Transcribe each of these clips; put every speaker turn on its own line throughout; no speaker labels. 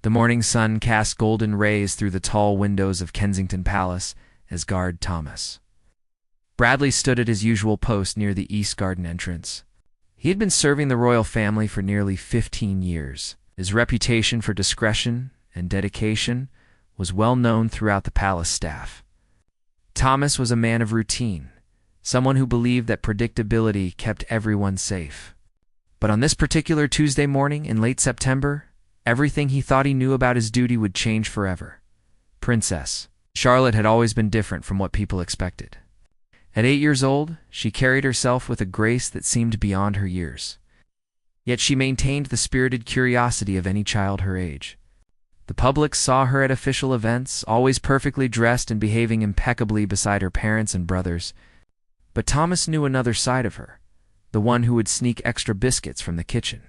The morning sun cast golden rays through the tall windows of Kensington Palace as guard Thomas. Bradley stood at his usual post near the East Garden entrance. He had been serving the royal family for nearly 15 years. His reputation for discretion and dedication was well known throughout the palace staff. Thomas was a man of routine, someone who believed that predictability kept everyone safe. But on this particular Tuesday morning in late September, everything he thought he knew about his duty would change forever. Princess Charlotte had always been different from what people expected. At 8 years old, she carried herself with a grace that seemed beyond her years. Yet she maintained the spirited curiosity of any child her age. The public saw her at official events, always perfectly dressed and behaving impeccably beside her parents and brothers. But Thomas knew another side of her, the one who would sneak extra biscuits from the kitchen,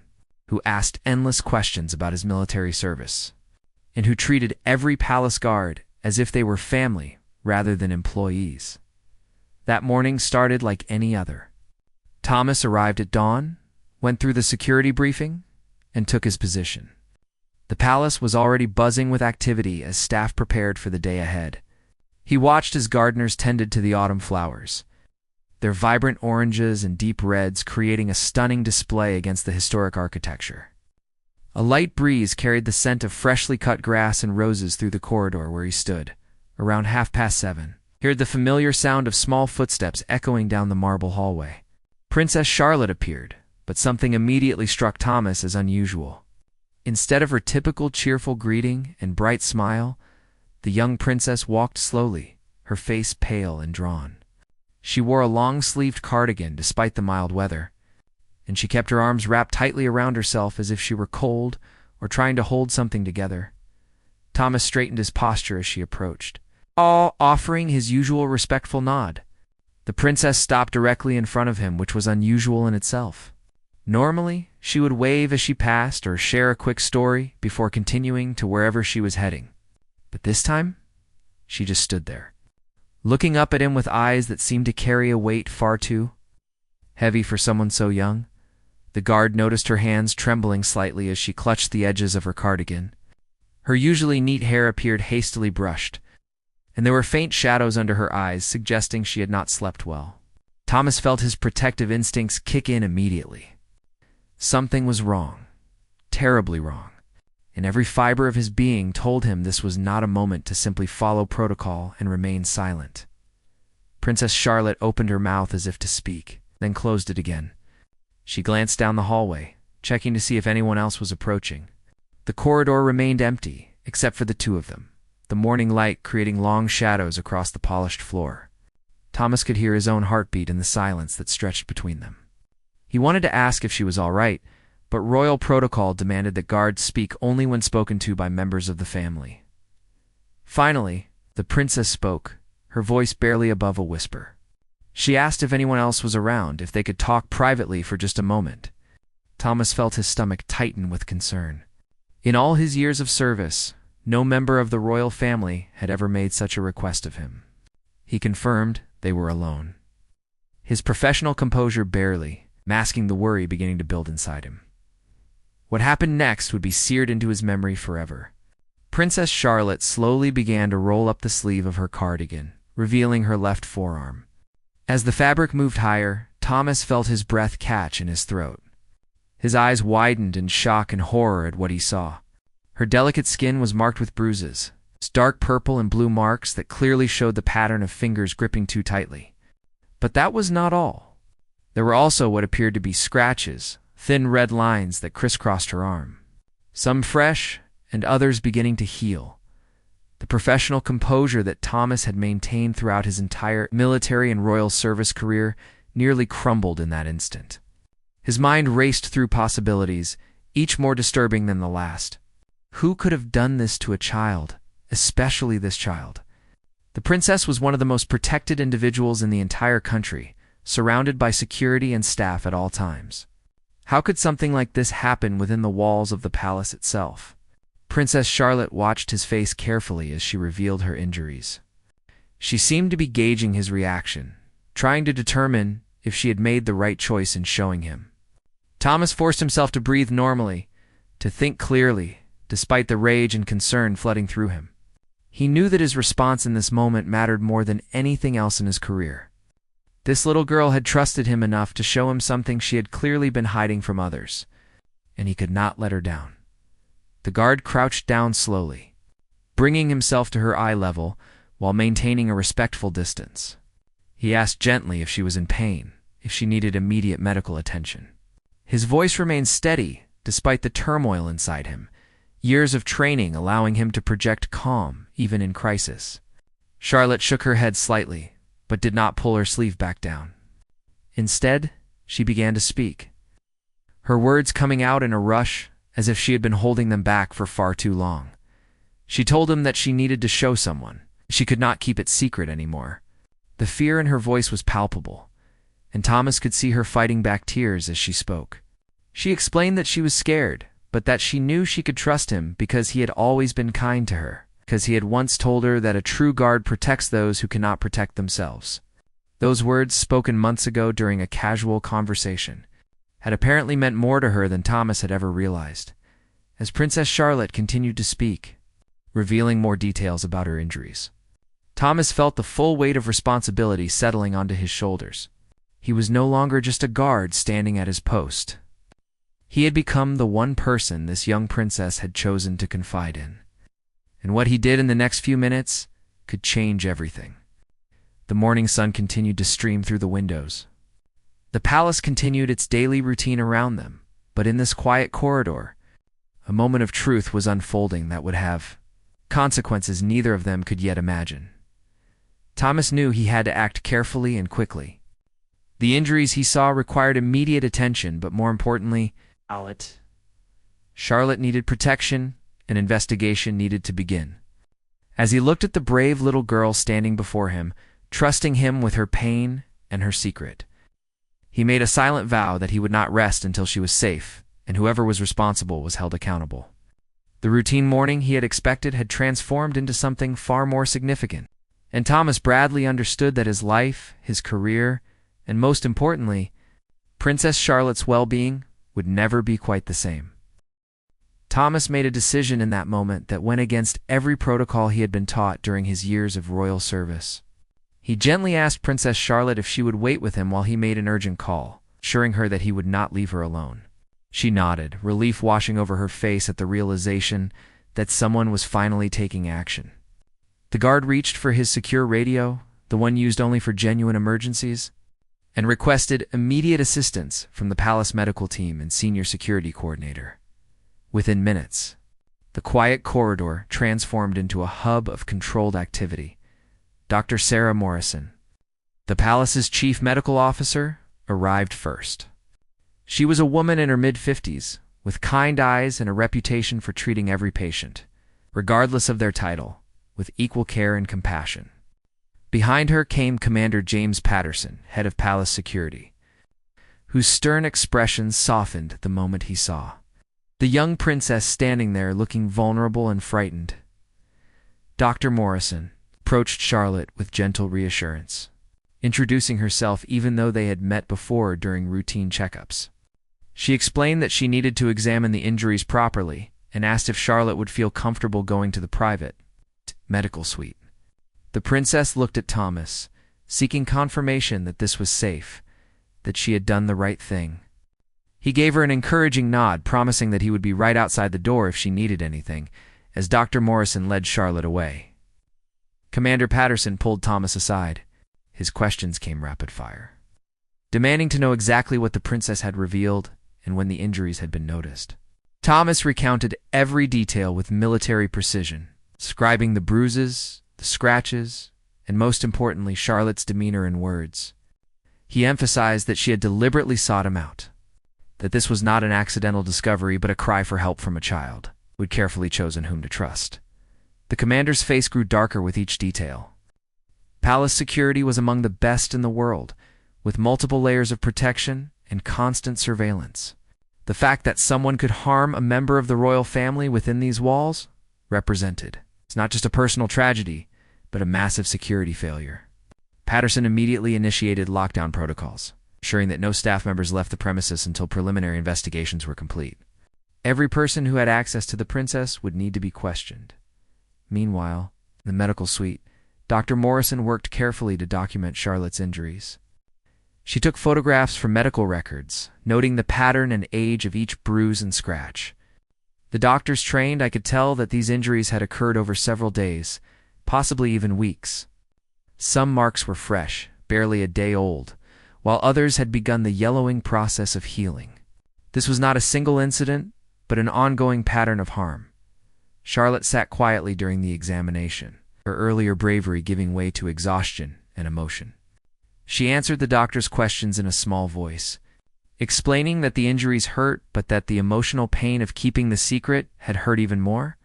who asked endless questions about his military service, and who treated every palace guard as if they were family rather than employees. That morning started like any other. Thomas arrived at dawn, went through the security briefing, and took his position. The palace was already buzzing with activity as staff prepared for the day ahead. He watched as gardeners tended to the autumn flowers, their vibrant oranges and deep reds creating a stunning display against the historic architecture. A light breeze carried the scent of freshly cut grass and roses through the corridor where he stood. Around 7:30, he heard the familiar sound of small footsteps echoing down the marble hallway. Princess Charlotte appeared, but something immediately struck Thomas as unusual. Instead of her typical cheerful greeting and bright smile, the young princess walked slowly, her face pale and drawn. She wore a long-sleeved cardigan despite the mild weather, and she kept her arms wrapped tightly around herself as if she were cold or trying to hold something together. Thomas straightened his posture as she approached, all offering his usual respectful nod. The princess stopped directly in front of him, which was unusual in itself. Normally, she would wave as she passed or share a quick story before continuing to wherever she was heading. But this time, she just stood there, looking up at him with eyes that seemed to carry a weight far too heavy for someone so young. The guard noticed her hands trembling slightly as she clutched the edges of her cardigan. Her usually neat hair appeared hastily brushed, and there were faint shadows under her eyes suggesting she had not slept well. Thomas felt his protective instincts kick in immediately. Something was wrong, terribly wrong, and every fiber of his being told him this was not a moment to simply follow protocol and remain silent. Princess Charlotte opened her mouth as if to speak, then closed it again. She glanced down the hallway, checking to see if anyone else was approaching. The corridor remained empty, except for the two of them, the morning light creating long shadows across the polished floor. Thomas could hear his own heartbeat in the silence that stretched between them. He wanted to ask if she was all right, but royal protocol demanded that guards speak only when spoken to by members of the family. Finally, the princess spoke, her voice barely above a whisper. She asked if anyone else was around, if they could talk privately for just a moment. Thomas felt his stomach tighten with concern. In all his years of service, no member of the royal family had ever made such a request of him. He confirmed they were alone. His professional composure barely, masking the worry beginning to build inside him. What happened next would be seared into his memory forever. Princess Charlotte slowly began to roll up the sleeve of her cardigan, revealing her left forearm. As the fabric moved higher, Thomas felt his breath catch in his throat. His eyes widened in shock and horror at what he saw. Her delicate skin was marked with bruises, dark purple and blue marks that clearly showed the pattern of fingers gripping too tightly. But that was not all. There were also what appeared to be scratches, thin red lines that crisscrossed her arm, some fresh and others beginning to heal. The professional composure that Thomas had maintained throughout his entire military and royal service career nearly crumbled in that instant. His mind raced through possibilities, each more disturbing than the last. Who could have done this to a child, especially this child? The princess was one of the most protected individuals in the entire country, surrounded by security and staff at all times. How could something like this happen within the walls of the palace itself? Princess Charlotte watched his face carefully as she revealed her injuries. She seemed to be gauging his reaction, trying to determine if she had made the right choice in showing him. Thomas forced himself to breathe normally, to think clearly, despite the rage and concern flooding through him. He knew that his response in this moment mattered more than anything else in his career. This little girl had trusted him enough to show him something she had clearly been hiding from others, and he could not let her down. The guard crouched down slowly, bringing himself to her eye level while maintaining a respectful distance. He asked gently if she was in pain, if she needed immediate medical attention. His voice remained steady despite the turmoil inside him, years of training allowing him to project calm even in crisis. Charlotte shook her head slightly, but did not pull her sleeve back down. Instead, she began to speak, her words coming out in a rush as if she had been holding them back for far too long. She told him that she needed to show someone. She could not keep it secret anymore. The fear in her voice was palpable, and Thomas could see her fighting back tears as she spoke. She explained that she was scared, but that she knew she could trust him because he had always been kind to her, because he had once told her that a true guard protects those who cannot protect themselves. Those words, spoken months ago during a casual conversation, had apparently meant more to her than Thomas had ever realized. As Princess Charlotte continued to speak, revealing more details about her injuries, Thomas felt the full weight of responsibility settling onto his shoulders. He was no longer just a guard standing at his post. He had become the one person this young princess had chosen to confide in. And what he did in the next few minutes could change everything. The morning sun continued to stream through the windows. The palace continued its daily routine around them, but in this quiet corridor, a moment of truth was unfolding that would have consequences neither of them could yet imagine. Thomas knew he had to act carefully and quickly. The injuries he saw required immediate attention, but more importantly, Charlotte needed protection, and investigation needed to begin. As he looked at the brave little girl standing before him, trusting him with her pain and her secret, he made a silent vow that he would not rest until she was safe, and whoever was responsible was held accountable. The routine morning he had expected had transformed into something far more significant, and Thomas Bradley understood that his life, his career, and most importantly, Princess Charlotte's well-being would never be quite the same. Thomas made a decision in that moment that went against every protocol he had been taught during his years of royal service. He gently asked Princess Charlotte if she would wait with him while he made an urgent call, assuring her that he would not leave her alone. She nodded, relief washing over her face at the realization that someone was finally taking action. The guard reached for his secure radio, the one used only for genuine emergencies, and requested immediate assistance from the palace medical team and senior security coordinator. Within minutes, the quiet corridor transformed into a hub of controlled activity. Dr. Sarah Morrison, the palace's chief medical officer, arrived first. She was a woman in her mid-50s, with kind eyes and a reputation for treating every patient, regardless of their title, with equal care and compassion. Behind her came Commander James Patterson, head of palace security, whose stern expression softened the moment he saw the young princess standing there looking vulnerable and frightened. Dr. Morrison approached Charlotte with gentle reassurance, introducing herself even though they had met before during routine checkups. She explained that she needed to examine the injuries properly and asked if Charlotte would feel comfortable going to the private medical suite. The princess looked at Thomas, seeking confirmation that this was safe, that she had done the right thing. He gave her an encouraging nod, promising that he would be right outside the door if she needed anything, as Dr. Morrison led Charlotte away. Commander Patterson pulled Thomas aside. His questions came rapid fire, demanding to know exactly what the princess had revealed and when the injuries had been noticed. Thomas recounted every detail with military precision, describing the bruises, the scratches, and most importantly, Charlotte's demeanor and words. He emphasized that she had deliberately sought him out, that this was not an accidental discovery but a cry for help from a child who had carefully chosen whom to trust. The commander's face grew darker with each detail. Palace security was among the best in the world, with multiple layers of protection and constant surveillance. The fact that someone could harm a member of the royal family within these walls represented it's not just a personal tragedy, but a massive security failure. Patterson immediately initiated lockdown protocols, ensuring that no staff members left the premises until preliminary investigations were complete. Every person who had access to the princess would need to be questioned. Meanwhile, in the medical suite, Dr. Morrison worked carefully to document Charlotte's injuries. She took photographs from medical records, noting the pattern and age of each bruise and scratch. The doctors trained, I could tell that these injuries had occurred over several days, possibly even weeks. Some marks were fresh, barely a day old, while others had begun the yellowing process of healing. This was not a single incident, but an ongoing pattern of harm. Charlotte sat quietly during the examination, her earlier bravery giving way to exhaustion and emotion. She answered the doctor's questions in a small voice, explaining that the injuries hurt, but that the emotional pain of keeping the secret had hurt even more.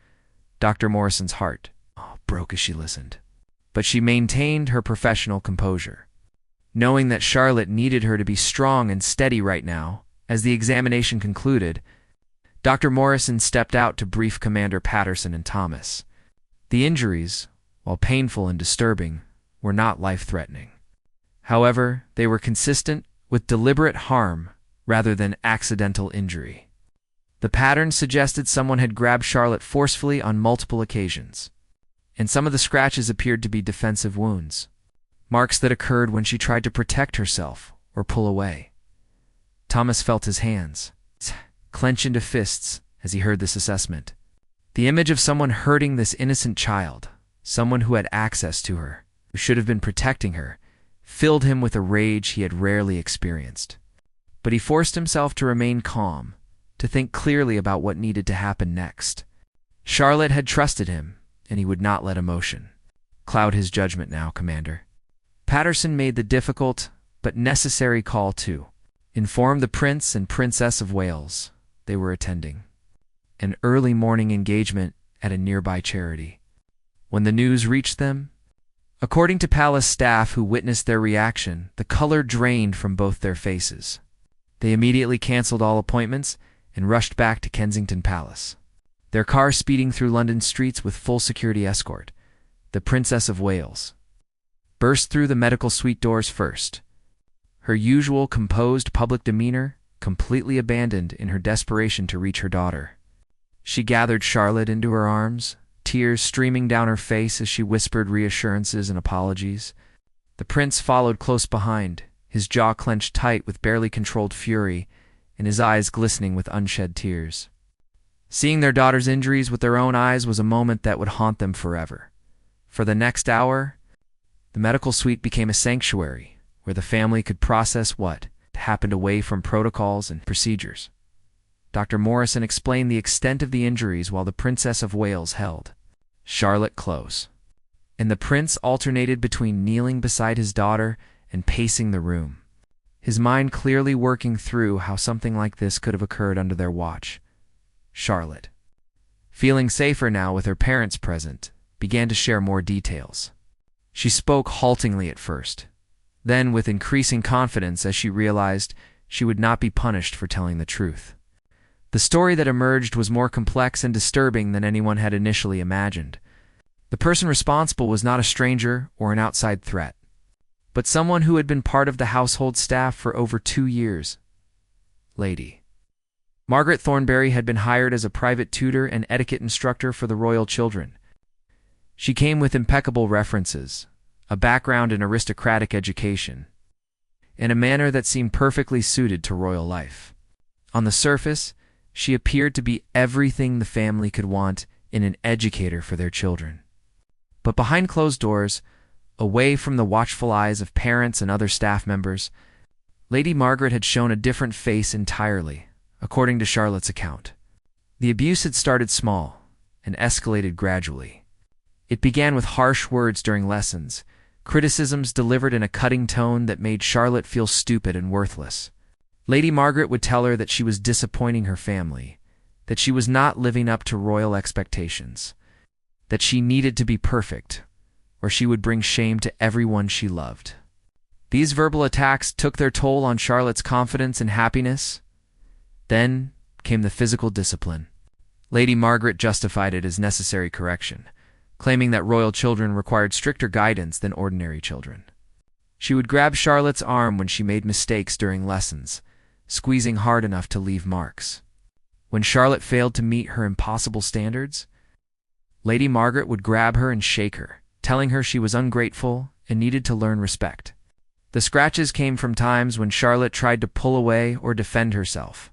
Dr. Morrison's heart broke as she listened, but she maintained her professional composure. Knowing that Charlotte needed her to be strong and steady right now, as the examination concluded, Dr. Morrison stepped out to brief Commander Patterson and Thomas. The injuries, while painful and disturbing, were not life-threatening. However, they were consistent with deliberate harm rather than accidental injury. The pattern suggested someone had grabbed Charlotte forcefully on multiple occasions, and some of the scratches appeared to be defensive wounds, marks that occurred when she tried to protect herself or pull away. Thomas felt his hands clench into fists as he heard this assessment. The image of someone hurting this innocent child, someone who had access to her, who should have been protecting her, filled him with a rage he had rarely experienced. But he forced himself to remain calm, to think clearly about what needed to happen next. Charlotte had trusted him, and he would not let emotion cloud his judgment now, Commander. Patterson made the difficult but necessary call to inform the Prince and Princess of Wales they were attending an early morning engagement at a nearby charity. When the news reached them, according to palace staff who witnessed their reaction, the color drained from both their faces. They immediately canceled all appointments and rushed back to Kensington Palace, their car speeding through London streets with full security escort. The Princess of Wales burst through the medical suite doors first, her usual composed public demeanor completely abandoned in her desperation to reach her daughter. She gathered Charlotte into her arms, tears streaming down her face as she whispered reassurances and apologies. The prince followed close behind, his jaw clenched tight with barely controlled fury and his eyes glistening with unshed tears. Seeing their daughter's injuries with their own eyes was a moment that would haunt them forever. For the next hour, the medical suite became a sanctuary where the family could process what happened away from protocols and procedures. Dr. Morrison explained the extent of the injuries while the Princess of Wales held Charlotte close, and the prince alternated between kneeling beside his daughter and pacing the room, his mind clearly working through how something like this could have occurred under their watch. Charlotte, feeling safer now with her parents present, began to share more details. She spoke haltingly at first, then with increasing confidence as she realized she would not be punished for telling the truth. The story that emerged was more complex and disturbing than anyone had initially imagined. The person responsible was not a stranger or an outside threat, but someone who had been part of the household staff for over 2 years. Lady Margaret Thornberry had been hired as a private tutor and etiquette instructor for the royal children. She came with impeccable references, a background in aristocratic education, and a manner that seemed perfectly suited to royal life. On the surface, she appeared to be everything the family could want in an educator for their children. But behind closed doors, away from the watchful eyes of parents and other staff members, Lady Margaret had shown a different face entirely, according to Charlotte's account. The abuse had started small and escalated gradually. It began with harsh words during lessons, criticisms delivered in a cutting tone that made Charlotte feel stupid and worthless. Lady Margaret would tell her that she was disappointing her family, that she was not living up to royal expectations, that she needed to be perfect, or she would bring shame to everyone she loved. These verbal attacks took their toll on Charlotte's confidence and happiness. Then came the physical discipline. Lady Margaret justified it as necessary correction, claiming that royal children required stricter guidance than ordinary children. She would grab Charlotte's arm when she made mistakes during lessons, squeezing hard enough to leave marks. When Charlotte failed to meet her impossible standards, Lady Margaret would grab her and shake her, telling her she was ungrateful and needed to learn respect. The scratches came from times when Charlotte tried to pull away or defend herself,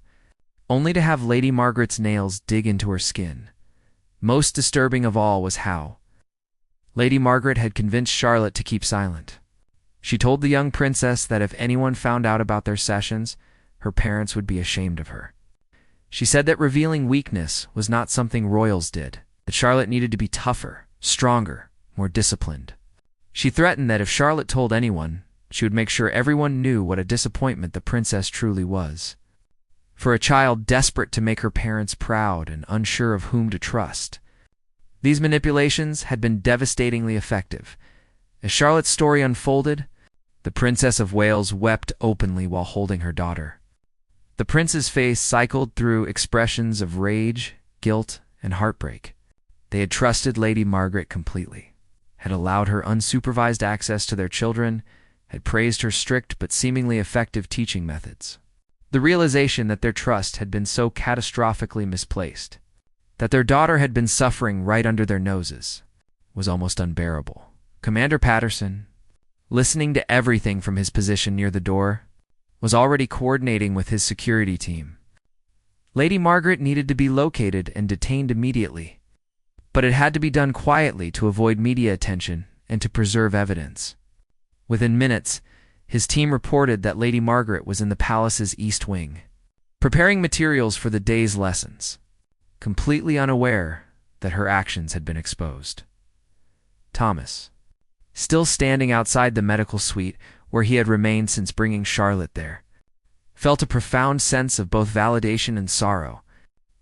only to have Lady Margaret's nails dig into her skin. Most disturbing of all was how Lady Margaret had convinced Charlotte to keep silent. She told the young princess that if anyone found out about their sessions, her parents would be ashamed of her. She said that revealing weakness was not something royals did, that Charlotte needed to be tougher, stronger, more disciplined. She threatened that if Charlotte told anyone, she would make sure everyone knew what a disappointment the princess truly was. For a child desperate to make her parents proud and unsure of whom to trust, these manipulations had been devastatingly effective. As Charlotte's story unfolded, the Princess of Wales wept openly while holding her daughter. The prince's face cycled through expressions of rage, guilt, and heartbreak. They had trusted Lady Margaret completely, had allowed her unsupervised access to their children, had praised her strict but seemingly effective teaching methods. The realization that their trust had been so catastrophically misplaced, that their daughter had been suffering right under their noses, was almost unbearable. Commander Patterson, listening to everything from his position near the door, was already coordinating with his security team. Lady Margaret needed to be located and detained immediately, but it had to be done quietly to avoid media attention and to preserve evidence. Within minutes, his team reported that Lady Margaret was in the palace's East Wing, preparing materials for the day's lessons, completely unaware that her actions had been exposed. Thomas, still standing outside the medical suite where he had remained since bringing Charlotte there, felt a profound sense of both validation and sorrow.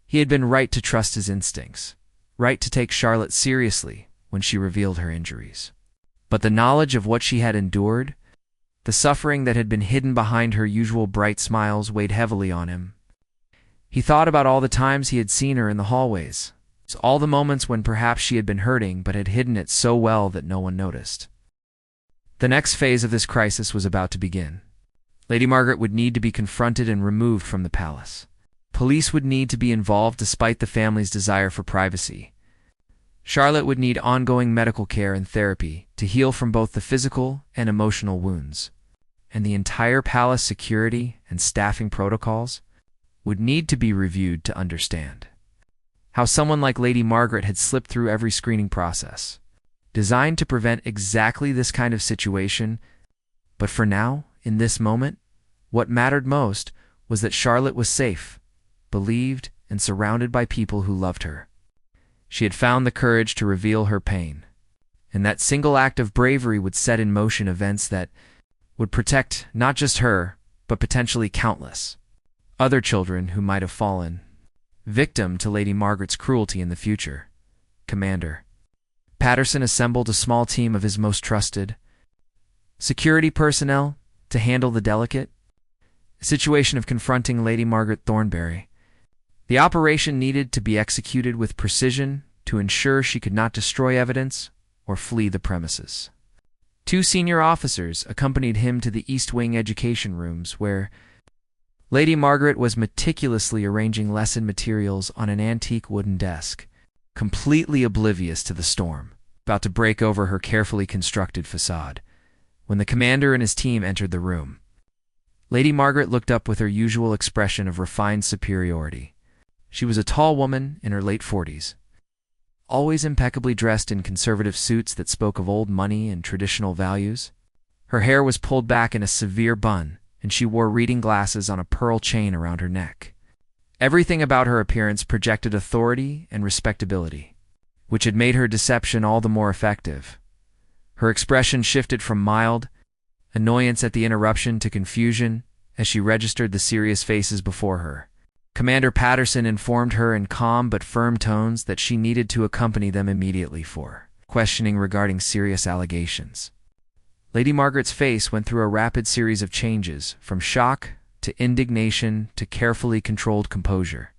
He had been right to trust his instincts, right to take Charlotte seriously when she revealed her injuries. But the knowledge of what she had endured, the suffering that had been hidden behind her usual bright smiles, weighed heavily on him. He thought about all the times he had seen her in the hallways, all the moments when perhaps she had been hurting but had hidden it so well that no one noticed. The next phase of this crisis was about to begin. Lady Margaret would need to be confronted and removed from the palace. Police would need to be involved despite the family's desire for privacy. Charlotte would need ongoing medical care and therapy to heal from both the physical and emotional wounds. And the entire palace security and staffing protocols would need to be reviewed to understand how someone like Lady Margaret had slipped through every screening process, designed to prevent exactly this kind of situation. But for now, in this moment, what mattered most was that Charlotte was safe, believed, and surrounded by people who loved her. She had found the courage to reveal her pain, and that single act of bravery would set in motion events that would protect not just her, but potentially countless other children who might have fallen victim to Lady Margaret's cruelty in the future. Commander Patterson assembled a small team of his most trusted security personnel to handle the delicate situation of confronting Lady Margaret Thornberry. The operation needed to be executed with precision to ensure she could not destroy evidence or flee the premises. 2 senior officers accompanied him to the East Wing education rooms, where Lady Margaret was meticulously arranging lesson materials on an antique wooden desk, completely oblivious to the storm about to break over her carefully constructed facade. When the commander and his team entered the room, Lady Margaret looked up with her usual expression of refined superiority. She was a tall woman in her late 40s, always impeccably dressed in conservative suits that spoke of old money and traditional values. Her hair was pulled back in a severe bun, and she wore reading glasses on a pearl chain around her neck. Everything about her appearance projected authority and respectability, which had made her deception all the more effective. Her expression shifted from mild annoyance at the interruption to confusion as she registered the serious faces before her. Commander Patterson informed her in calm but firm tones that she needed to accompany them immediately for questioning regarding serious allegations. Lady Margaret's face went through a rapid series of changes, from shock to indignation to carefully controlled composure.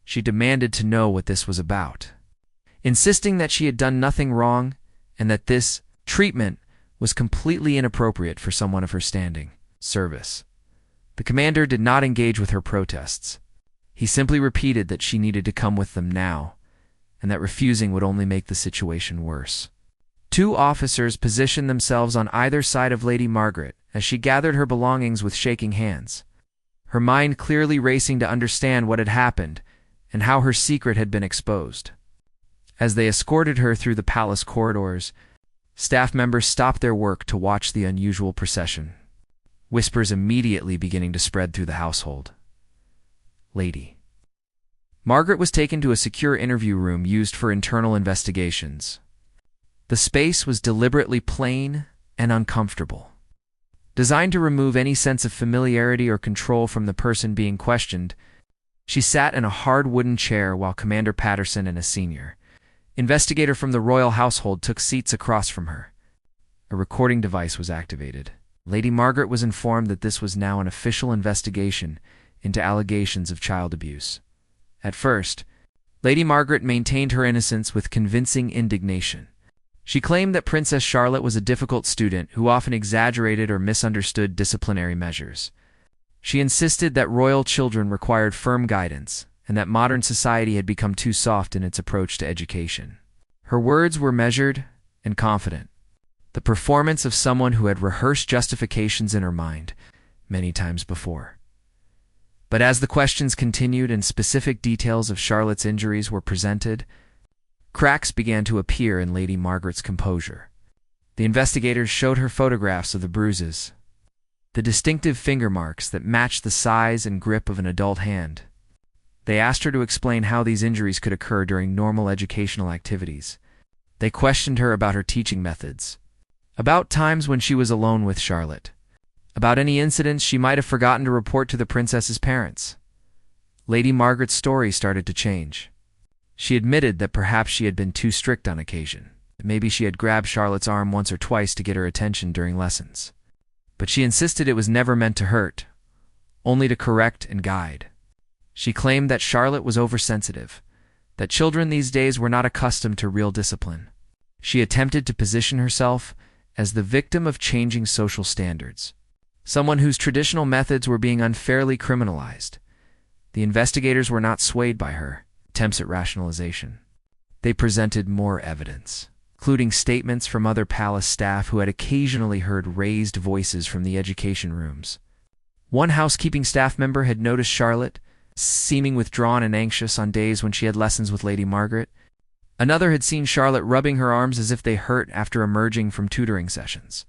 She demanded to know what this was about, insisting that she had done nothing wrong and that this treatment was completely inappropriate for someone of her standing. Service. The commander did not engage with her protests. He simply repeated that she needed to come with them now, and that refusing would only make the situation worse. Two officers positioned themselves on either side of Lady Margaret as she gathered her belongings with shaking hands, her mind clearly racing to understand what had happened and how her secret had been exposed. As they escorted her through the palace corridors, staff members stopped their work to watch the unusual procession, whispers immediately beginning to spread through the household. Lady Margaret was taken to a secure interview room used for internal investigations. The space was deliberately plain and uncomfortable, designed to remove any sense of familiarity or control from the person being questioned. She sat in a hard wooden chair while Commander Patterson and a senior investigator from the royal household took seats across from her. A recording device was activated. Lady Margaret was informed that this was now an official investigation into allegations of child abuse. At first, Lady Margaret maintained her innocence with convincing indignation. She claimed that Princess Charlotte was a difficult student who often exaggerated or misunderstood disciplinary measures. She insisted that royal children required firm guidance and that modern society had become too soft in its approach to education. Her words were measured and confident, the performance of someone who had rehearsed justifications in her mind many times before. But as the questions continued and specific details of Charlotte's injuries were presented, cracks began to appear in Lady Margaret's composure. The investigators showed her photographs of the bruises, the distinctive finger marks that matched the size and grip of an adult hand. They asked her to explain how these injuries could occur during normal educational activities. They questioned her about her teaching methods, about times when she was alone with Charlotte, about any incidents she might have forgotten to report to the princess's parents. Lady Margaret's story started to change. She admitted that perhaps she had been too strict on occasion. Maybe she had grabbed Charlotte's arm once or twice to get her attention during lessons. But she insisted it was never meant to hurt, only to correct and guide. She claimed that Charlotte was oversensitive, that children these days were not accustomed to real discipline. She attempted to position herself as the victim of changing social standards, someone whose traditional methods were being unfairly criminalized. The investigators were not swayed by her attempts at rationalization. They presented more evidence, including statements from other palace staff who had occasionally heard raised voices from the education rooms. One housekeeping staff member had noticed Charlotte seeming withdrawn and anxious on days when she had lessons with Lady Margaret. Another had seen Charlotte rubbing her arms as if they hurt after emerging from tutoring sessions.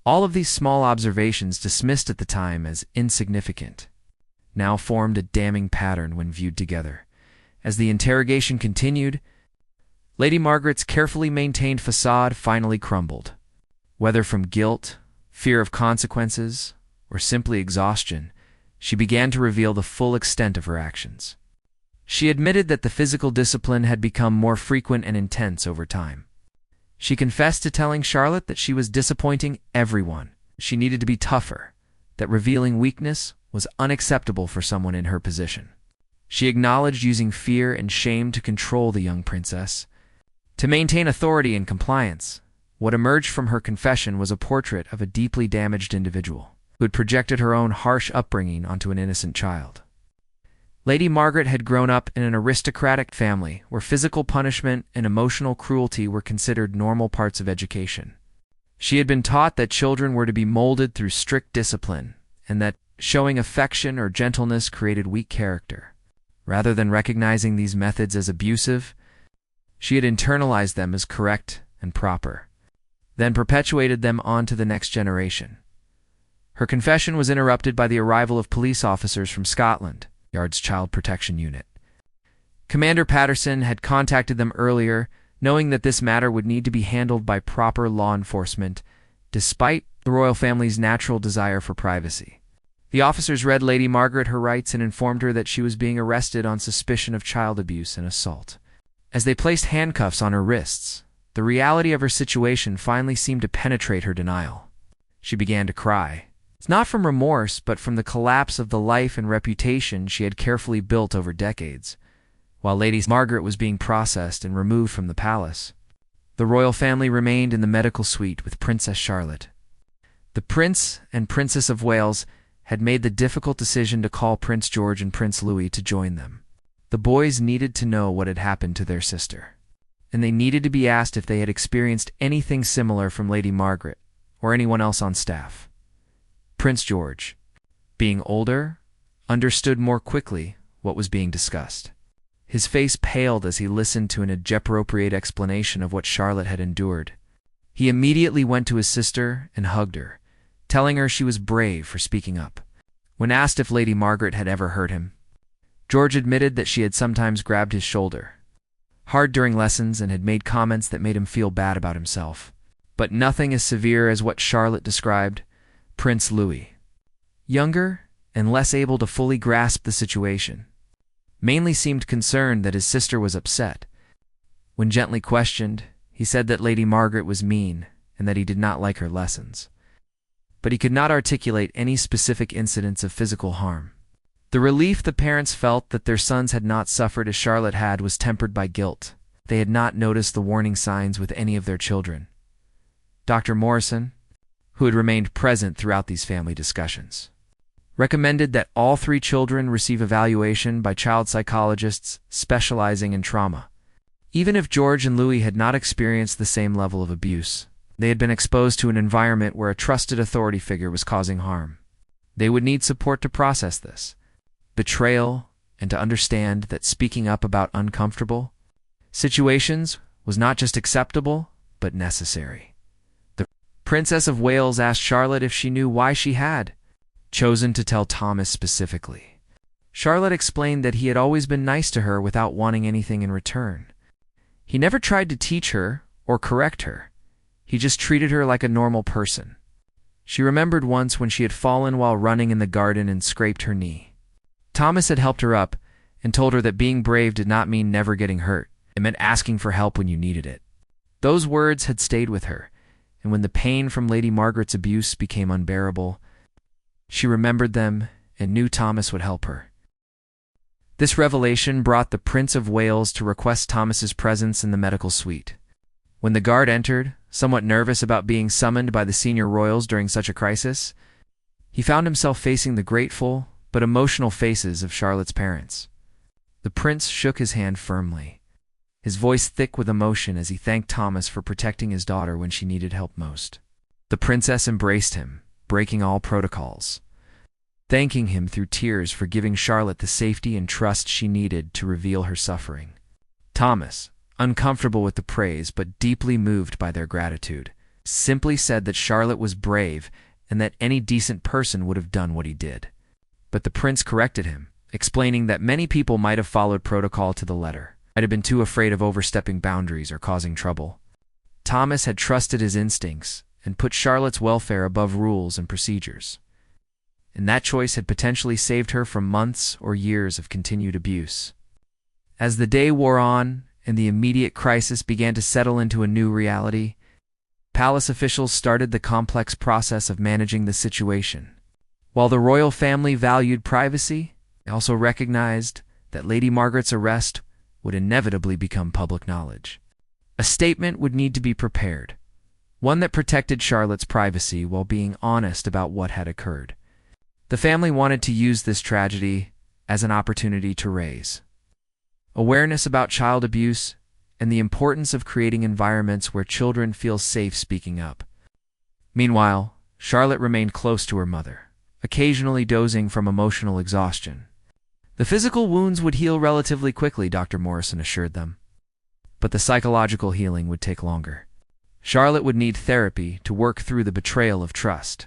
All of these small observations, dismissed at the time as insignificant, now formed a damning pattern when viewed together. As the interrogation continued, Lady Margaret's carefully maintained facade finally crumbled. Whether from guilt, fear of consequences, or simply exhaustion, she began to reveal the full extent of her actions. She admitted that the physical discipline had become more frequent and intense over time. She confessed to telling Charlotte that she was disappointing everyone. She needed to be tougher, that revealing weakness was unacceptable for someone in her position. She acknowledged using fear and shame to control the young princess, to maintain authority and compliance. What emerged from her confession was a portrait of a deeply damaged individual who had projected her own harsh upbringing onto an innocent child. Lady Margaret had grown up in an aristocratic family where physical punishment and emotional cruelty were considered normal parts of education. She had been taught that children were to be molded through strict discipline and that showing affection or gentleness created weak character. Rather than recognizing these methods as abusive, she had internalized them as correct and proper, then perpetuated them on to the next generation. Her confession was interrupted by the arrival of police officers from Scotland Yard's Child Protection Unit. Commander Patterson had contacted them earlier, knowing that this matter would need to be handled by proper law enforcement, despite the royal family's natural desire for privacy. The officers read Lady Margaret her rights and informed her that she was being arrested on suspicion of child abuse and assault. As they placed handcuffs on her wrists, the reality of her situation finally seemed to penetrate her denial. She began to cry. It's not from remorse, but from the collapse of the life and reputation she had carefully built over decades. While Lady Margaret was being processed and removed from the palace, the royal family remained in the medical suite with Princess Charlotte. The Prince and Princess of Wales had made the difficult decision to call Prince George and Prince Louis to join them. The boys needed to know what had happened to their sister, and they needed to be asked if they had experienced anything similar from Lady Margaret or anyone else on staff. Prince George, being older, understood more quickly what was being discussed. His face paled as he listened to an age-appropriate explanation of what Charlotte had endured. He immediately went to his sister and hugged her, telling her she was brave for speaking up. When asked if Lady Margaret had ever hurt him, George admitted that she had sometimes grabbed his shoulder hard during lessons and had made comments that made him feel bad about himself. But nothing as severe as what Charlotte described. Prince Louis, younger and less able to fully grasp the situation, mainly seemed concerned that his sister was upset. When gently questioned, he said that Lady Margaret was mean and that he did not like her lessons. But he could not articulate any specific incidents of physical harm. The relief the parents felt that their sons had not suffered as Charlotte had was tempered by guilt. They had not noticed the warning signs with any of their children. Dr. Morrison, who had remained present throughout these family discussions, recommended that all 3 children receive evaluation by child psychologists specializing in trauma. Even if George and Louis had not experienced the same level of abuse, they had been exposed to an environment where a trusted authority figure was causing harm. They would need support to process this betrayal and to understand that speaking up about uncomfortable situations was not just acceptable, but necessary. The Princess of Wales asked Charlotte if she knew why she had chosen to tell Thomas specifically. Charlotte explained that he had always been nice to her without wanting anything in return. He never tried to teach her or correct her. He just treated her like a normal person. She remembered once when she had fallen while running in the garden and scraped her knee. Thomas had helped her up and told her that being brave did not mean never getting hurt. It meant asking for help when you needed it. Those words had stayed with her, and when the pain from Lady Margaret's abuse became unbearable, she remembered them and knew Thomas would help her. This revelation brought the Prince of Wales to request Thomas's presence in the medical suite. When the guard entered, somewhat nervous about being summoned by the senior royals during such a crisis, he found himself facing the grateful but emotional faces of Charlotte's parents. The prince shook his hand firmly, his voice thick with emotion as he thanked Thomas for protecting his daughter when she needed help most. The princess embraced him, breaking all protocols, thanking him through tears for giving Charlotte the safety and trust she needed to reveal her suffering. Thomas, uncomfortable with the praise but deeply moved by their gratitude, simply said that Charlotte was brave and that any decent person would have done what he did. But the prince corrected him, explaining that many people might have followed protocol to the letter, might have been too afraid of overstepping boundaries or causing trouble. Thomas had trusted his instincts and put Charlotte's welfare above rules and procedures, and that choice had potentially saved her from months or years of continued abuse. As the day wore on and the immediate crisis began to settle into a new reality, palace officials started the complex process of managing the situation. While the royal family valued privacy, they also recognized that Lady Margaret's arrest would inevitably become public knowledge. A statement would need to be prepared, one that protected Charlotte's privacy while being honest about what had occurred. The family wanted to use this tragedy as an opportunity to raise awareness about child abuse and the importance of creating environments where children feel safe speaking up. Meanwhile, Charlotte remained close to her mother, occasionally dozing from emotional exhaustion. The physical wounds would heal relatively quickly, Dr. Morrison assured them, but the psychological healing would take longer. Charlotte would need therapy to work through the betrayal of trust,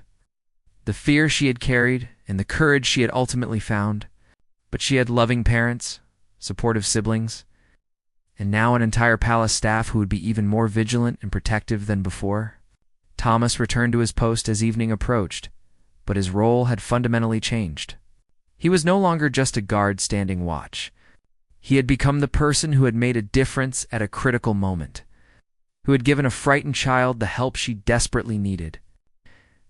the fear she had carried, and the courage she had ultimately found. But she had loving parents, supportive siblings, and now an entire palace staff who would be even more vigilant and protective than before. Thomas returned to his post as evening approached, but his role had fundamentally changed. He was no longer just a guard standing watch. He had become the person who had made a difference at a critical moment, who had given a frightened child the help she desperately needed.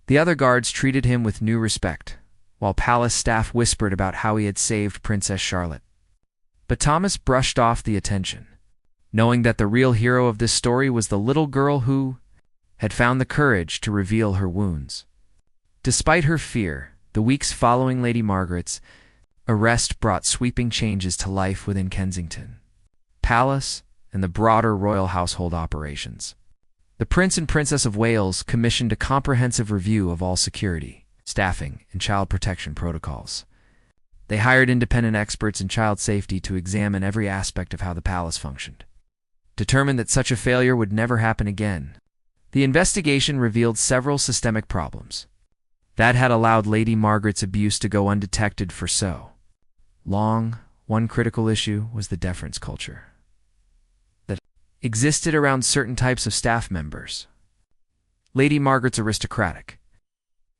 The other guards treated him with new respect, while palace staff whispered about how he had saved Princess Charlotte. But Thomas brushed off the attention, knowing that the real hero of this story was the little girl who had found the courage to reveal her wounds. Despite her fear, The weeks following Lady Margaret's arrest brought sweeping changes to life within Kensington Palace and the broader royal household operations. The Prince and Princess of Wales commissioned a comprehensive review of all security, staffing, and child protection protocols. They hired independent experts in child safety to examine every aspect of how the palace functioned, determined that such a failure would never happen again. The investigation revealed several systemic problems that had allowed Lady Margaret's abuse to go undetected for so long. One critical issue was the deference culture that existed around certain types of staff members. Lady Margaret's aristocratic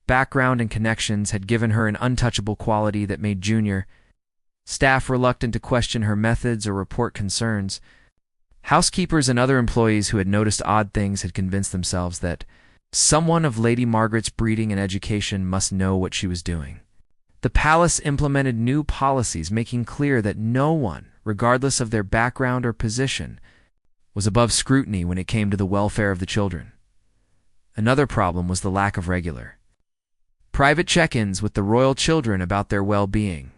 background and connections had given her an untouchable quality that made junior staff reluctant to question her methods or report concerns. Housekeepers and other employees who had noticed odd things had convinced themselves that someone of Lady Margaret's breeding and education must know what she was doing. The palace implemented new policies making clear that no one, regardless of their background or position, was above scrutiny when it came to the welfare of the children. Another problem was the lack of regular private check-ins with the royal children about their well-being.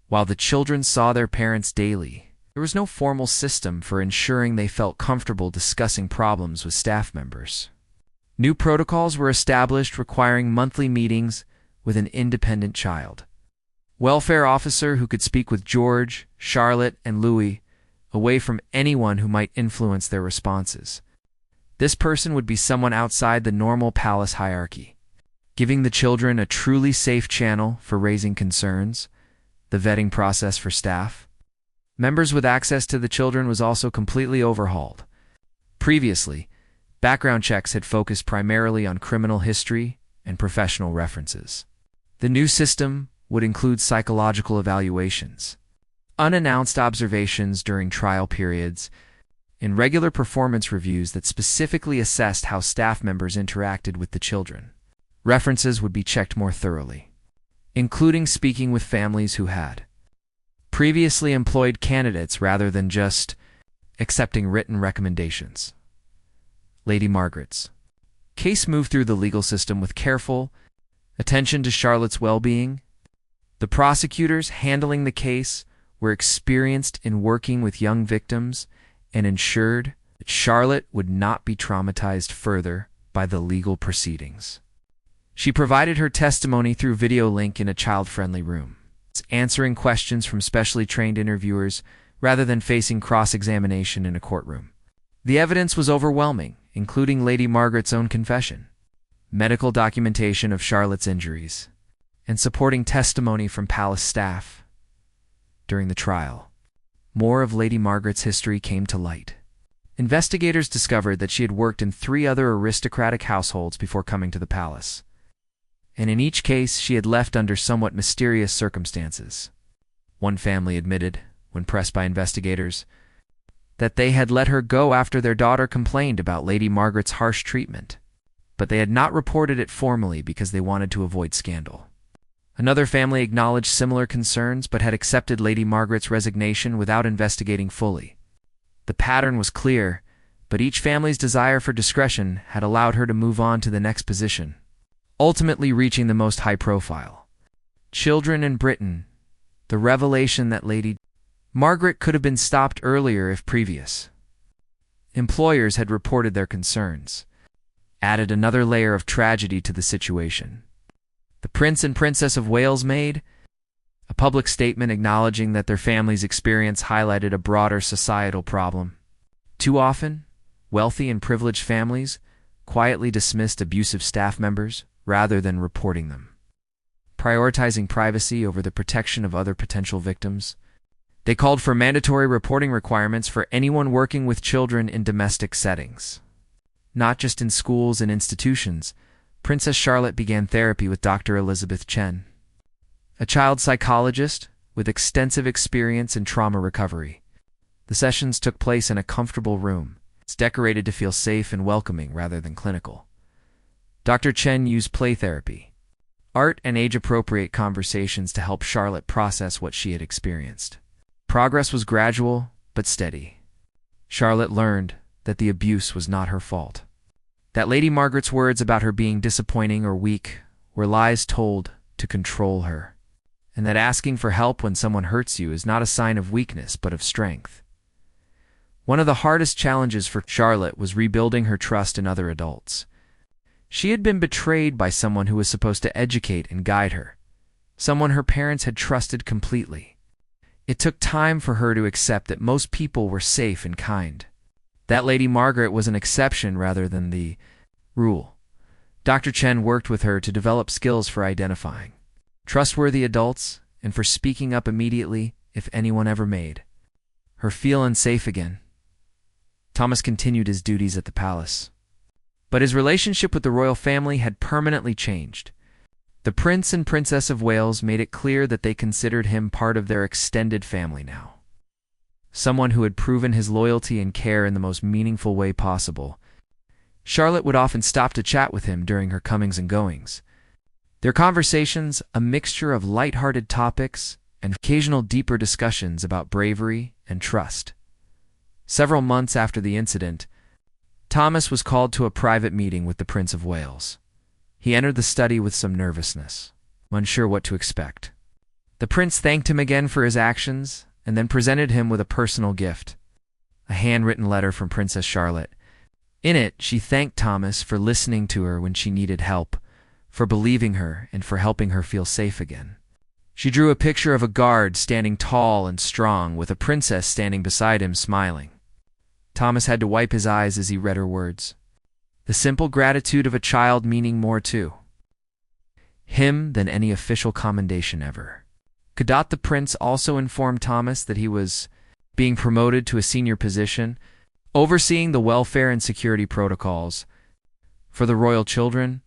While the children saw their parents daily, there was no formal system for ensuring they felt comfortable discussing problems with staff members. New protocols were established requiring monthly meetings with an independent child welfare officer who could speak with George, Charlotte, and Louis, away from anyone who might influence their responses. This person would be someone outside the normal palace hierarchy, giving the children a truly safe channel for raising concerns. The vetting process for staff members with access to the children was also completely overhauled. Previously, background checks had focused primarily on criminal history and professional references. The new system would include psychological evaluations, unannounced observations during trial periods, and regular performance reviews that specifically assessed how staff members interacted with the children. References would be checked more thoroughly, including speaking with families who had previously employed candidates rather than just accepting written recommendations. Lady Margaret's case moved through the legal system with careful attention to Charlotte's well-being. The prosecutors handling the case were experienced in working with young victims and ensured that Charlotte would not be traumatized further by the legal proceedings. She provided her testimony through video link in a child-friendly room, answering questions from specially trained interviewers rather than facing cross-examination in a courtroom. The evidence was overwhelming, including Lady Margaret's own confession, medical documentation of Charlotte's injuries, and supporting testimony from palace staff. During the trial, more of Lady Margaret's history came to light. Investigators discovered that she had worked in 3 other aristocratic households before coming to the palace, and in each case she had left under somewhat mysterious circumstances. One family admitted, when pressed by investigators, that they had let her go after their daughter complained about Lady Margaret's harsh treatment, but they had not reported it formally because they wanted to avoid scandal. Another family acknowledged similar concerns but had accepted Lady Margaret's resignation without investigating fully. The pattern was clear, but each family's desire for discretion had allowed her to move on to the next position, ultimately reaching the most high-profile. Children in Britain. The revelation that Lady Margaret could have been stopped earlier if previous employers had reported their concerns added another layer of tragedy to the situation. The Prince and Princess of Wales made a public statement acknowledging that their family's experience highlighted a broader societal problem. Too often, wealthy and privileged families quietly dismissed abusive staff members rather than reporting them, prioritizing privacy over the protection of other potential victims. They called for mandatory reporting requirements for anyone working with children in domestic settings. Not just in schools and institutions, Princess Charlotte began therapy with Dr. Elizabeth Chen, a child psychologist with extensive experience in trauma recovery. The sessions took place in a comfortable room. It's decorated to feel safe and welcoming rather than clinical. Dr. Chen used play therapy, art, and age-appropriate conversations to help Charlotte process what she had experienced. Progress was gradual but steady. Charlotte learned that the abuse was not her fault, that Lady Margaret's words about her being disappointing or weak were lies told to control her, and that asking for help when someone hurts you is not a sign of weakness but of strength. One of the hardest challenges for Charlotte was rebuilding her trust in other adults. She had been betrayed by someone who was supposed to educate and guide her, someone her parents had trusted completely. It took time for her to accept that most people were safe and kind. That Lady Margaret was an exception rather than the rule. Dr. Chen worked with her to develop skills for identifying trustworthy adults and for speaking up immediately if anyone ever made her feel unsafe again. Thomas continued his duties at the palace, but his relationship with the royal family had permanently changed. The Prince and Princess of Wales made it clear that they considered him part of their extended family now, someone who had proven his loyalty and care in the most meaningful way possible. Charlotte would often stop to chat with him during her comings and goings. Their conversations, a mixture of light-hearted topics and occasional deeper discussions about bravery and trust. Several months after the incident, Thomas was called to a private meeting with the Prince of Wales. He entered the study with some nervousness, unsure what to expect. The prince thanked him again for his actions and then presented him with a personal gift, a handwritten letter from Princess Charlotte. In it, she thanked Thomas for listening to her when she needed help, for believing her, and for helping her feel safe again. She drew a picture of a guard standing tall and strong, with a princess standing beside him smiling. Thomas had to wipe his eyes as he read her words. The simple gratitude of a child meaning more to him than any official commendation ever. Cadotte the prince also informed Thomas that he was being promoted to a senior position, overseeing the welfare and security protocols for the royal children.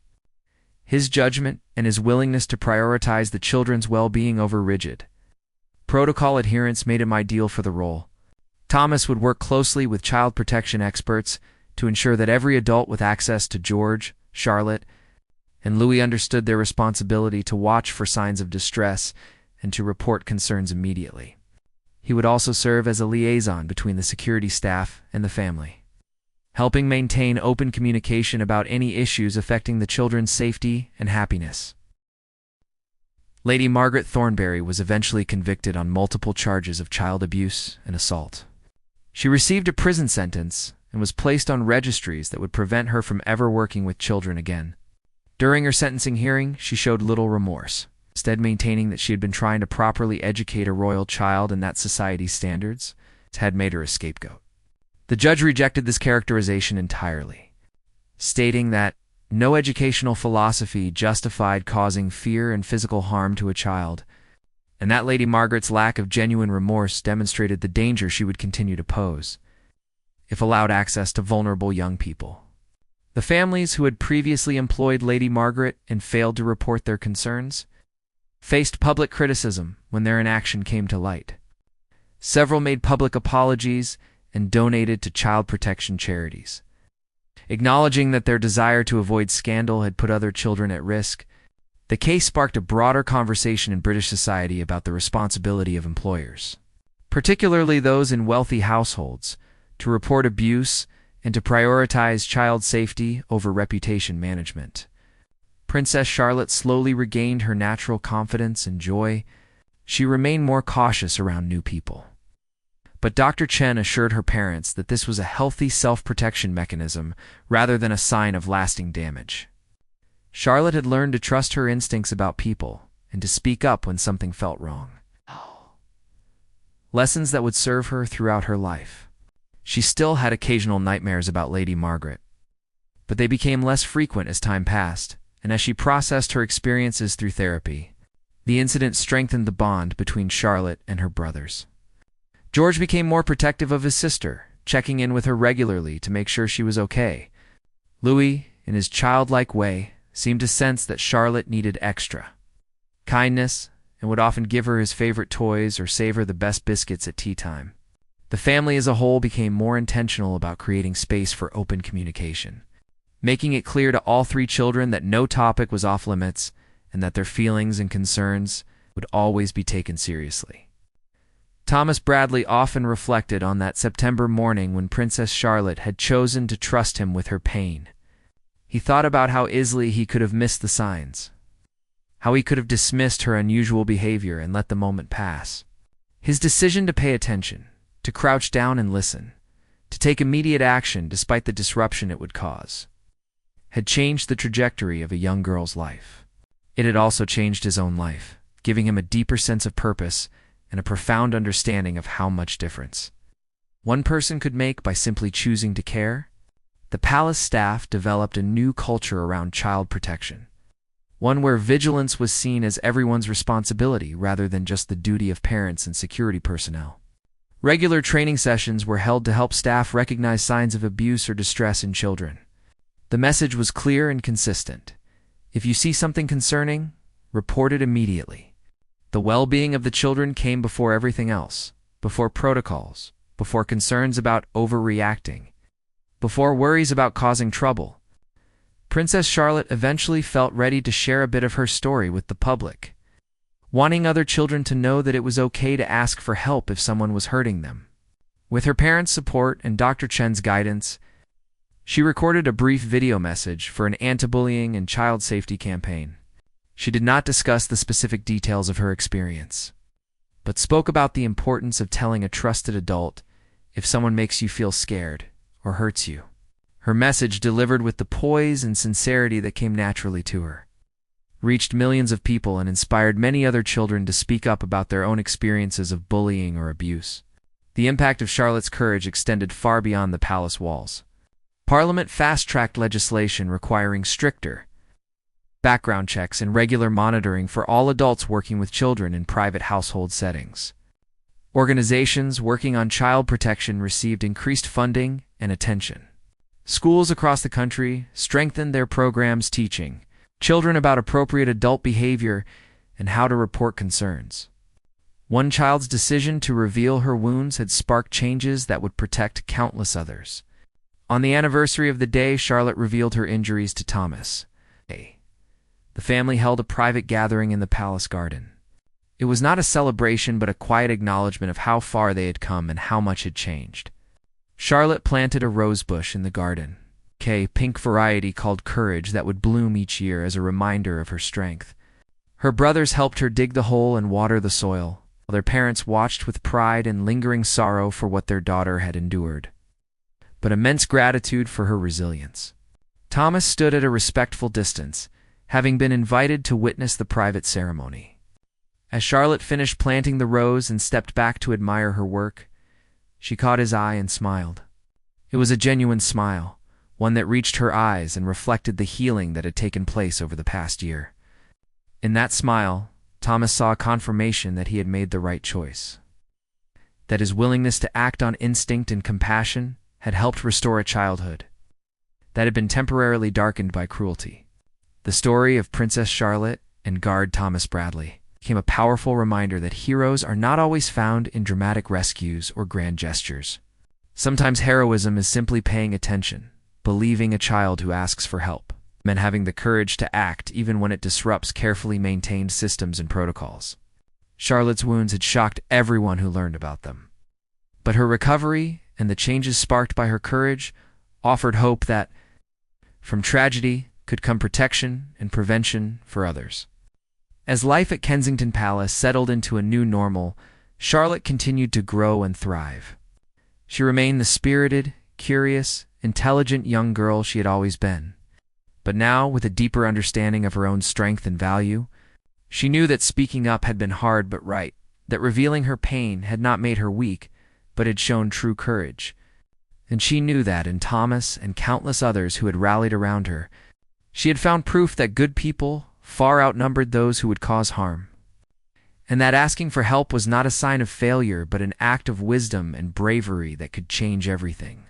His judgment and his willingness to prioritize the children's well-being over rigid protocol adherence made him ideal for the role. Thomas would work closely with child protection experts to ensure that every adult with access to George, Charlotte, and Louis understood their responsibility to watch for signs of distress and to report concerns immediately. He would also serve as a liaison between the security staff and the family, helping maintain open communication about any issues affecting the children's safety and happiness. Lady Margaret Thornberry was eventually convicted on multiple charges of child abuse and assault. She received a prison sentence and was placed on registries that would prevent her from ever working with children again. During her sentencing hearing, she showed little remorse, instead maintaining that she had been trying to properly educate a royal child and that society's standards had made her a scapegoat. The judge rejected this characterization entirely, stating that no educational philosophy justified causing fear and physical harm to a child, and that Lady Margaret's lack of genuine remorse demonstrated the danger she would continue to pose if allowed access to vulnerable young people. The families who had previously employed Lady Margaret and failed to report their concerns faced public criticism when their inaction came to light. Several made public apologies and donated to child protection charities. Acknowledging that their desire to avoid scandal had put other children at risk, the case sparked a broader conversation in British society about the responsibility of employers, particularly those in wealthy households, to report abuse and to prioritize child safety over reputation management. Princess Charlotte slowly regained her natural confidence and joy. She remained more cautious around new people. But Dr. Chen assured her parents that this was a healthy self-protection mechanism rather than a sign of lasting damage. Charlotte had learned to trust her instincts about people and to speak up when something felt wrong. Lessons that would serve her throughout her life. She still had occasional nightmares about Lady Margaret, but they became less frequent as time passed, and as she processed her experiences through therapy, the incident strengthened the bond between Charlotte and her brothers. George became more protective of his sister, checking in with her regularly to make sure she was okay. Louis, in his childlike way, seemed to sense that Charlotte needed extra kindness and would often give her his favorite toys or save her the best biscuits at tea time. The family as a whole became more intentional about creating space for open communication, making it clear to all three children that no topic was off limits and that their feelings and concerns would always be taken seriously. Thomas Bradley often reflected on that September morning when Princess Charlotte had chosen to trust him with her pain. He thought about how easily he could have missed the signs, how he could have dismissed her unusual behavior and let the moment pass. His decision to pay attention, to crouch down and listen, to take immediate action despite the disruption it would cause, had changed the trajectory of a young girl's life. It had also changed his own life, giving him a deeper sense of purpose and a profound understanding of how much difference one person could make by simply choosing to care. The palace staff developed a new culture around child protection, one where vigilance was seen as everyone's responsibility rather than just the duty of parents and security personnel. Regular training sessions were held to help staff recognize signs of abuse or distress in children. The message was clear and consistent. If you see something concerning, report it immediately. The well-being of the children came before everything else, before protocols, before concerns about overreacting, before worries about causing trouble. Princess Charlotte eventually felt ready to share a bit of her story with the public, wanting other children to know that it was okay to ask for help if someone was hurting them. With her parents' support and Dr. Chen's guidance, she recorded a brief video message for an anti-bullying and child safety campaign. She did not discuss the specific details of her experience, but spoke about the importance of telling a trusted adult if someone makes you feel scared or hurts you. Her message, delivered with the poise and sincerity that came naturally to her, reached millions of people and inspired many other children to speak up about their own experiences of bullying or abuse. The impact of Charlotte's courage extended far beyond the palace walls. Parliament fast-tracked legislation requiring stricter background checks and regular monitoring for all adults working with children in private household settings. Organizations working on child protection received increased funding and attention. Schools across the country strengthened their programs teaching children about appropriate adult behavior and how to report concerns. One child's decision to reveal her wounds had sparked changes that would protect countless others. On the anniversary of the day Charlotte revealed her injuries to Thomas, the family held a private gathering in the palace garden. It was not a celebration but a quiet acknowledgement of how far they had come and how much had changed. Charlotte planted a rose bush in the garden, a pink variety called Courage that would bloom each year as a reminder of her strength. Her brothers helped her dig the hole and water the soil, while their parents watched with pride and lingering sorrow for what their daughter had endured, but immense gratitude for her resilience. Thomas stood at a respectful distance, having been invited to witness the private ceremony. As Charlotte finished planting the rose and stepped back to admire her work, she caught his eye and smiled. It was a genuine smile, one that reached her eyes and reflected the healing that had taken place over the past year. In that smile, Thomas saw a confirmation that he had made the right choice, that his willingness to act on instinct and compassion had helped restore a childhood that had been temporarily darkened by cruelty. The story of Princess Charlotte and Guard Thomas Bradley became a powerful reminder that heroes are not always found in dramatic rescues or grand gestures. Sometimes heroism is simply paying attention, believing a child who asks for help, and having the courage to act even when it disrupts carefully maintained systems and protocols. Charlotte's wounds had shocked everyone who learned about them, but her recovery and the changes sparked by her courage offered hope that, from tragedy, could come protection and prevention for others. As life at Kensington Palace settled into a new normal, Charlotte continued to grow and thrive. She remained the spirited, curious, intelligent young girl she had always been. But now, with a deeper understanding of her own strength and value, she knew that speaking up had been hard but right, that revealing her pain had not made her weak, but had shown true courage. And she knew that in Thomas and countless others who had rallied around her, she had found proof that good people far outnumbered those who would cause harm, and that asking for help was not a sign of failure but an act of wisdom and bravery that could change everything.